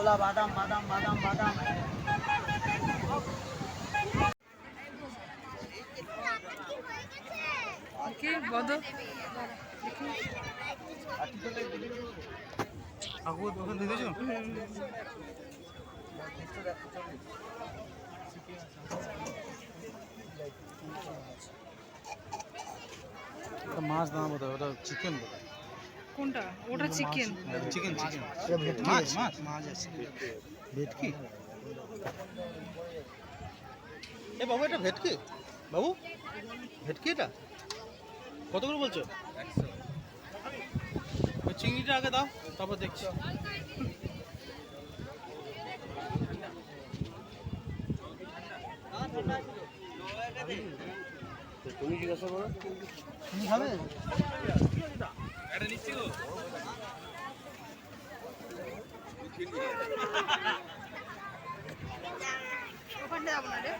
ছোলা বাদাম বাদাম বাদাম বাদাম। কি বদ মাছ না বোধ হয়, ওটা চিকেন বোধ হয়। কোনটা? ওটা চিকেন। চিকেন চিকেন মাছ মাছ মাছ আছে। ভেটকি? এ বাবু, এটা ভেটকি? বাবু, ভেটকি এটা কত করে বলছো? ওই চিংড়িটা আগে দাও, তারপর দেখছি। তুমি জিজ্ঞাসা করো, তুমি খাবে? ওখানে যাবো না রে।